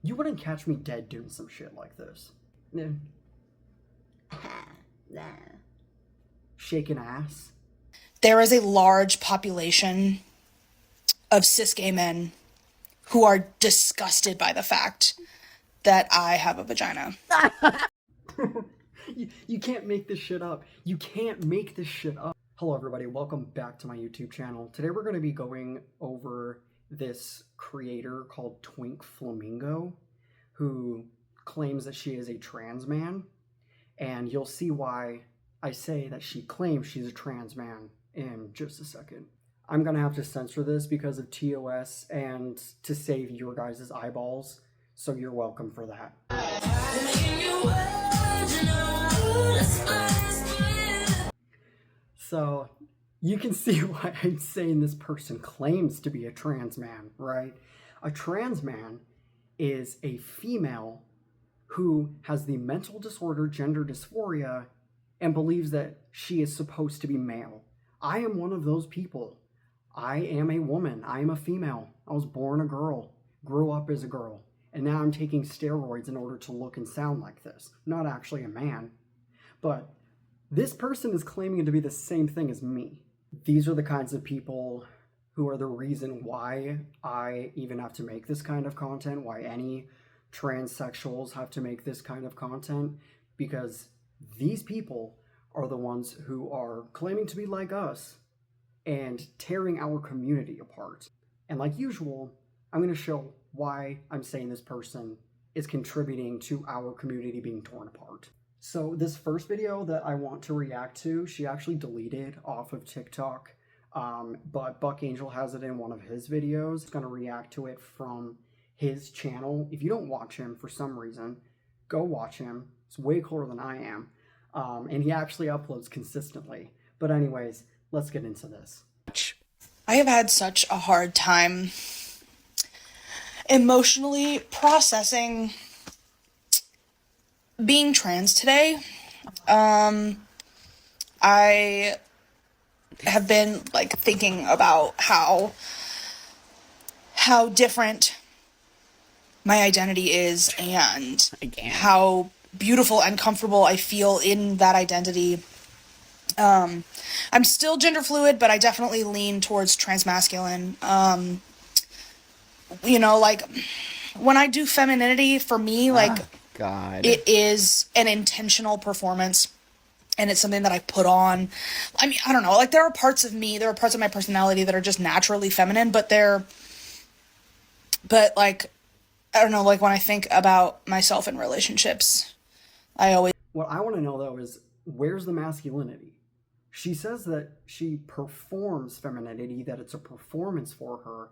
You wouldn't catch me dead doing some shit like this. Yeah. Shaking ass. There is a large population of cis gay men who are disgusted by the fact that I have a vagina. You can't make this shit up. You can't make this shit up. Hello everybody, welcome back to my YouTube channel. Today we're going to be going over this creator called Twink Flamingo, who claims that she is a trans man, and you'll see why I say that she claims she's a trans man in just a second. I'm going to have to censor this because of TOS and to save your guys' eyeballs, so you're welcome for that. So you can see why I'm saying this person claims to be a trans man, right? A trans man is a female who has the mental disorder gender dysphoria and believes that she is supposed to be male. I am one of those people. I am a woman. I am a female. I was born a girl, grew up as a girl, and now I'm taking steroids in order to look and sound like this. I'm not actually a man, but this person is claiming to be the same thing as me. These are the kinds of people who are the reason why I even have to make this kind of content, why any transsexuals have to make this kind of content, because these people are the ones who are claiming to be like us and tearing our community apart. And like usual, I'm going to show why I'm saying this person is contributing to our community being torn apart. So this first video that I want to react to, she actually deleted off of TikTok, but Buck Angel has it in one of his videos. It's going to react to it from his channel. If you don't watch him for some reason, go watch him. It's way cooler than I am. And he actually uploads consistently. But anyways, let's get into this. I have had such a hard time emotionally processing being trans today. I have been like thinking about how different my identity is and how beautiful and comfortable I feel in that identity. I'm still gender fluid, but I definitely lean towards transmasculine. You know, like when I do femininity, for me, like it is an intentional performance, and it's something that I put on. I mean, I don't know, like there are parts of me, there are parts of my personality that are just naturally feminine, but like, I don't know, like when I think about myself in relationships, What I want to know though is, where's the masculinity? She says that she performs femininity, that it's a performance for her,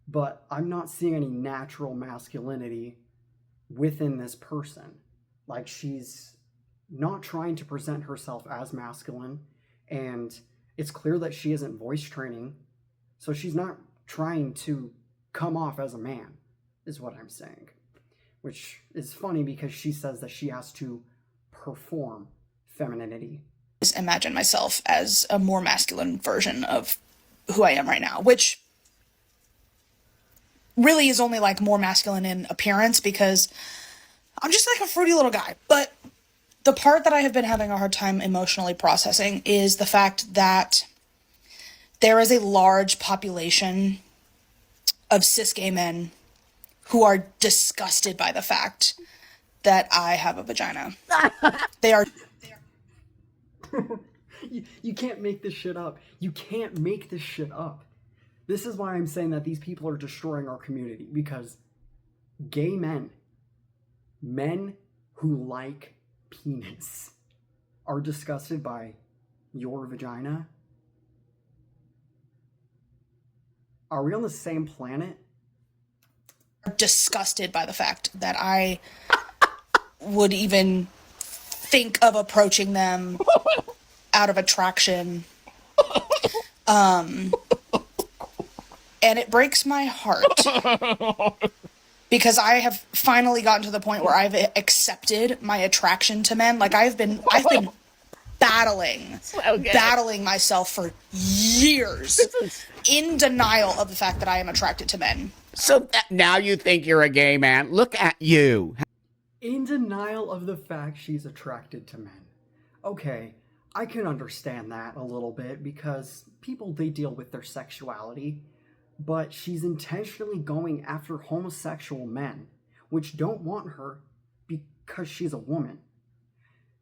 but I'm not seeing any natural masculinity within this person. Like, she's not trying to present herself as masculine, and it's clear that she isn't voice training, so she's not trying to come off as a man, is what I'm saying. Which is funny because she says that she has to perform femininity. Imagine myself as a more masculine version of who I am right now, which really is only like more masculine in appearance because I'm just like a fruity little guy. But the part that I have been having a hard time emotionally processing is the fact that there is a large population of cis gay men who are disgusted by the fact that I have a vagina. They are. You can't make this shit up. You can't make this shit up. This is why I'm saying that these people are destroying our community, because gay men who like penis, are disgusted by your vagina. Are we on the same planet? Disgusted by the fact that I would even think of approaching them out of attraction. And it breaks my heart because I have finally gotten to the point where I've accepted my attraction to men. Like I've been battling myself for years in denial of the fact that I am attracted to men. So now you think you're a gay man? Look at you. In denial of the fact she's attracted to men. Okay, I can understand that a little bit because people, they deal with their sexuality, but she's intentionally going after homosexual men, which don't want her because she's a woman.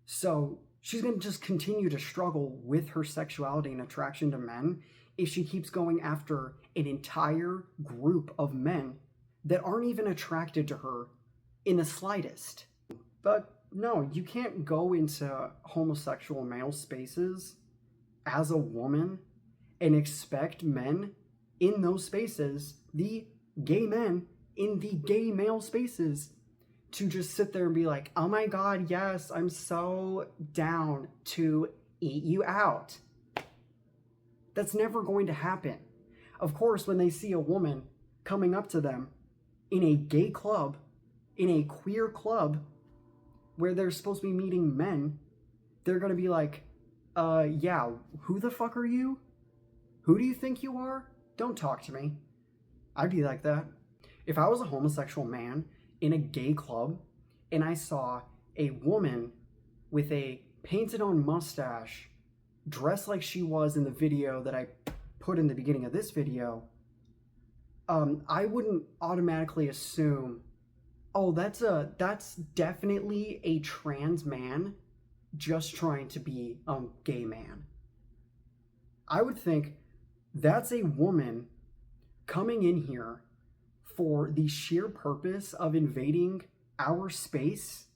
So she's going to just continue to struggle with her sexuality and attraction to men if she keeps going after an entire group of men that aren't even attracted to her in the slightest. But no, you can't go into homosexual male spaces as a woman and expect men in those spaces, the gay men in the gay male spaces, to just sit there and be like, oh my god, yes, I'm so down to eat you out. That's never going to happen. Of course, when they see a woman coming up to them in a gay club, in a queer club, where they're supposed to be meeting men, they're gonna be like, yeah, who the fuck are you? Who do you think you are? Don't talk to me. I'd be like that. If I was a homosexual man in a gay club and I saw a woman with a painted on mustache dressed like she was in the video that I put in the beginning of this video, I wouldn't automatically assume, oh, that's definitely a trans man just trying to be a gay man. I would think that's a woman coming in here for the sheer purpose of invading our space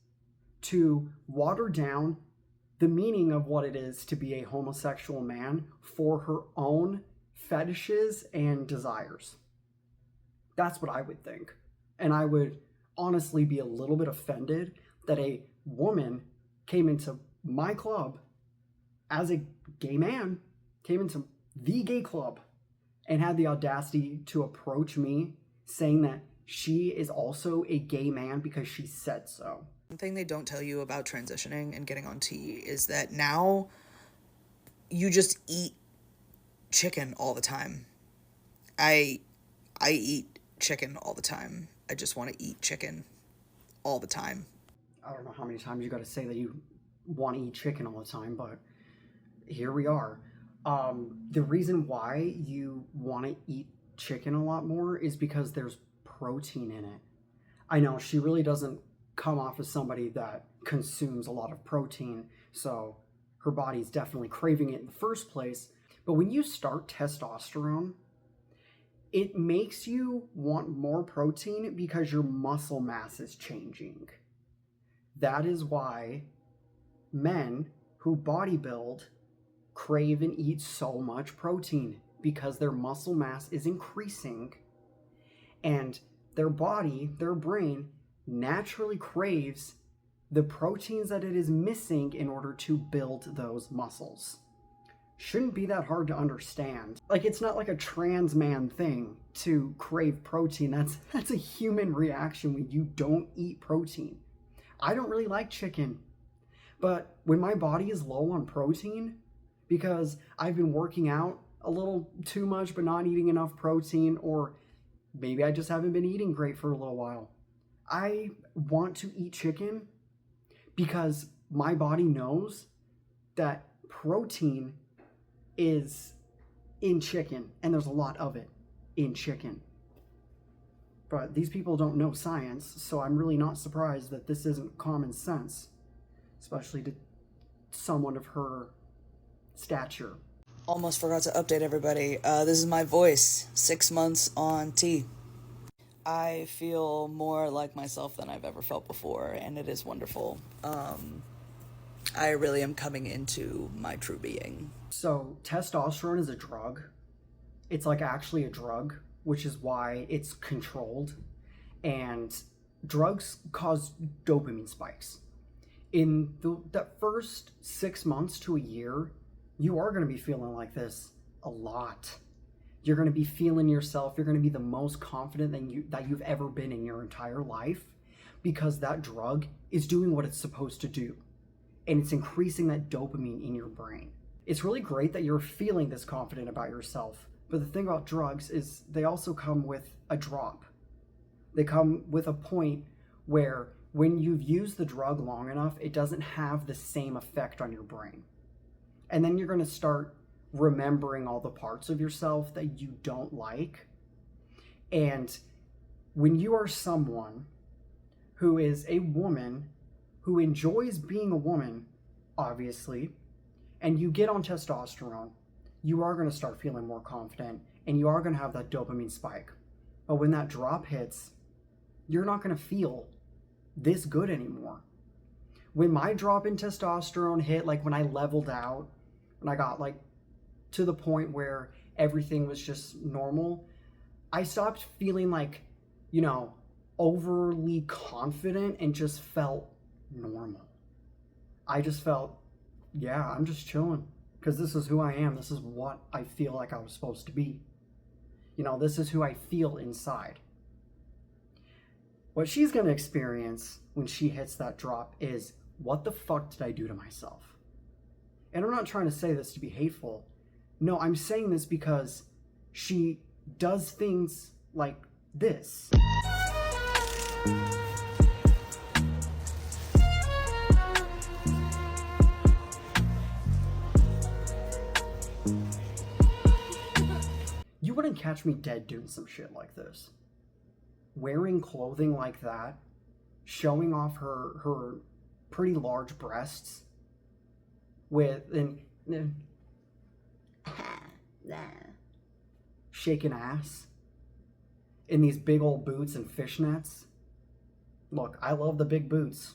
to water down the meaning of what it is to be a homosexual man for her own fetishes and desires. That's what I would think. And I would honestly be a little bit offended that a woman came into my club as a gay man, came into the gay club, and had the audacity to approach me saying that she is also a gay man because she said so. One thing they don't tell you about transitioning and getting on tea is that now you just eat chicken all the time. I eat chicken all the time. I just want to eat chicken all the time. I don't know how many times you got to say that you want to eat chicken all the time, but here we are. The reason why you want to eat chicken a lot more is because there's protein in it. I know she really doesn't come off as somebody that consumes a lot of protein, so her body's definitely craving it in the first place. But when you start testosterone, it makes you want more protein because your muscle mass is changing. That is why men who bodybuild crave and eat so much protein, because their muscle mass is increasing and their body, their brain, naturally craves the proteins that it is missing in order to build those muscles. Shouldn't be that hard to understand. Like, it's not like a trans man thing to crave protein. That's a human reaction when you don't eat protein. I don't really like chicken, but when my body is low on protein, because I've been working out a little too much but not eating enough protein, or maybe I just haven't been eating great for a little while, I want to eat chicken because my body knows that protein is in chicken, and there's a lot of it in chicken. But these people don't know science, so I'm really not surprised that this isn't common sense, especially to someone of her stature. Almost forgot to update everybody. This is my voice. 6 months on tea. I feel more like myself than I've ever felt before, and it is wonderful. I really am coming into my true being. So testosterone is a drug. It's like actually a drug, which is why it's controlled. And drugs cause dopamine spikes. In the first 6 months to a year, you are going to be feeling like this a lot. You're going to be feeling yourself. You're going to be the most confident that you've ever been in your entire life, because that drug is doing what it's supposed to do. and it's increasing that dopamine in your brain. It's really great that you're feeling this confident about yourself, but the thing about drugs is they also come with a drop. They come with a point where when you've used the drug long enough, it doesn't have the same effect on your brain. And then you're going to start remembering all the parts of yourself that you don't like. And when you are someone who is a woman who enjoys being a woman, obviously, and you get on testosterone, you are going to start feeling more confident and you are going to have that dopamine spike. But when that drop hits, you're not going to feel this good anymore. When my drop in testosterone hit, like when I leveled out and I got like to the point where everything was just normal, I stopped feeling like, you know, overly confident and just felt normal. I just felt, yeah, I'm just chilling because this is who I am. This is what I feel like I was supposed to be. You know, this is who I feel inside. What she's going to experience when she hits that drop is, what the fuck did I do to myself? And I'm not trying to say this to be hateful. No, I'm saying this because she does things like this. You wouldn't catch me dead doing some shit like this. Wearing clothing like that, showing off her pretty large breasts with shaking ass in these big old boots and fishnets. Look, I love the big boots.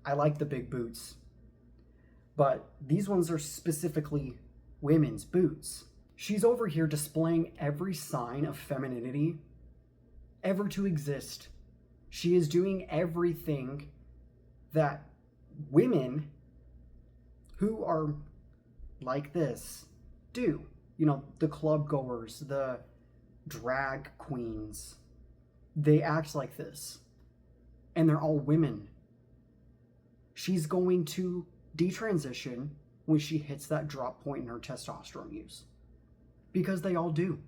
I like the big boots. But these ones are specifically women's boots. She's over here displaying every sign of femininity ever to exist. She is doing everything that women who are like this do. You know, the club goers, the drag queens, they act like this. And they're all women. She's going to detransition when she hits that drop point in her testosterone use. Because they all do.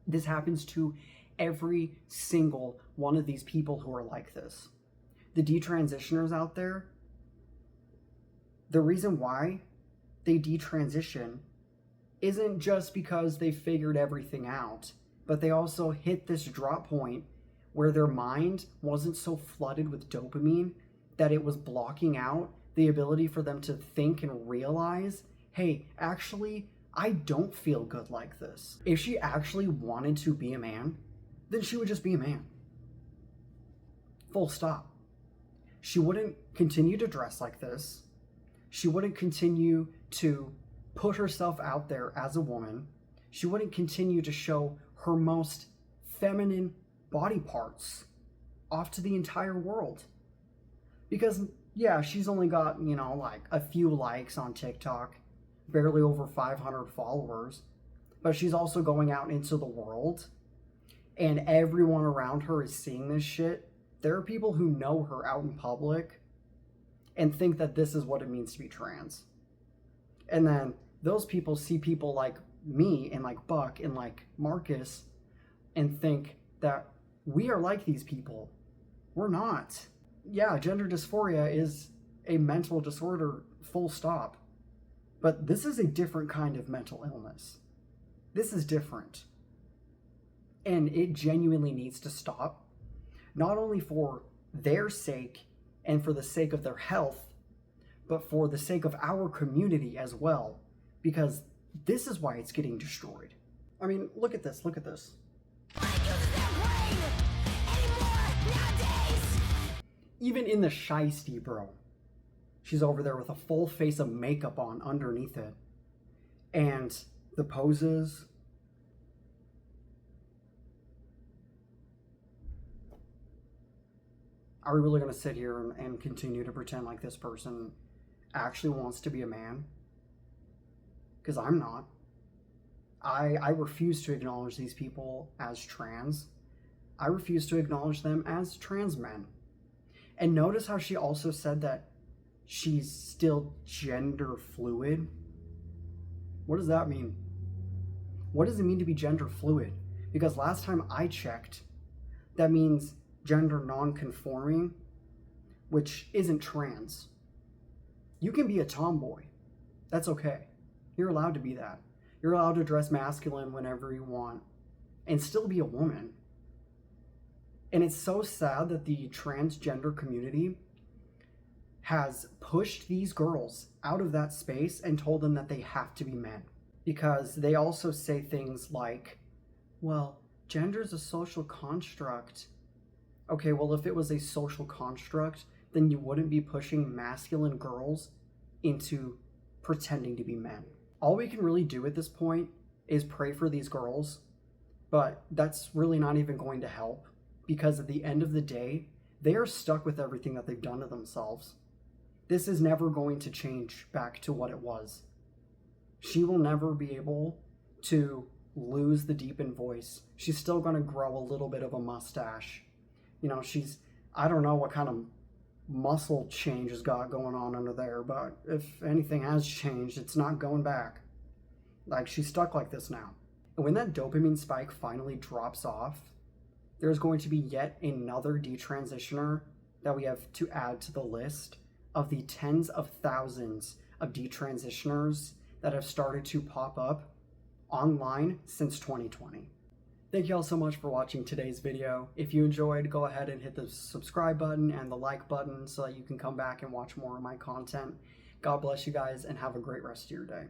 This happens to every single one of these people who are like this. The detransitioners out there, the reason why they detransition isn't just because they figured everything out, but they also hit this drop point where their mind wasn't so flooded with dopamine that it was blocking out the ability for them to think and realize, hey, actually, I don't feel good like this. If she actually wanted to be a man, then she would just be a man. Full stop. She wouldn't continue to dress like this. She wouldn't continue to put herself out there as a woman. She wouldn't continue to show her most feminine body parts off to the entire world. Because, yeah, she's only got, you know, like a few likes on TikTok, barely over 500 followers, but she's also going out into the world and everyone around her is seeing this shit. There are people who know her out in public and think that this is what it means to be trans. And then those people see people like me and like Buck and like Marcus and think that we are like these people. We're not. Yeah, gender dysphoria is a mental disorder, full stop. But this is a different kind of mental illness. This is different. And it genuinely needs to stop, not only for their sake and for the sake of their health, but for the sake of our community as well, because this is why it's getting destroyed. I mean, look at this, look at this. Even in the shiesty, bro, she's over there with a full face of makeup on underneath it. And the poses. Are we really going to sit here and continue to pretend like this person actually wants to be a man? Because I'm not. I refuse to acknowledge these people as trans. I refuse to acknowledge them as trans men. And notice how she also said that she's still gender fluid. What does that mean? What does it mean to be gender fluid? Because last time I checked, that means gender non-conforming, which isn't trans. You can be a tomboy. That's okay. You're allowed to be that. You're allowed to dress masculine whenever you want and still be a woman. And it's so sad that the transgender community has pushed these girls out of that space and told them that they have to be men. Because they also say things like, well, gender is a social construct. Okay, well, if it was a social construct, then you wouldn't be pushing masculine girls into pretending to be men. All we can really do at this point is pray for these girls, but that's really not even going to help, because at the end of the day, they are stuck with everything that they've done to themselves. This is never going to change back to what it was. She will never be able to lose the deepened voice. She's still going to grow a little bit of a mustache. You know, I don't know what kind of muscle change has got going on under there, but if anything has changed, it's not going back. Like, she's stuck like this now. And when that dopamine spike finally drops off, there's going to be yet another detransitioner that we have to add to the list of the tens of thousands of detransitioners that have started to pop up online since 2020. Thank you all so much for watching today's video. If you enjoyed, go ahead and hit the subscribe button and the like button so that you can come back and watch more of my content. God bless you guys and have a great rest of your day.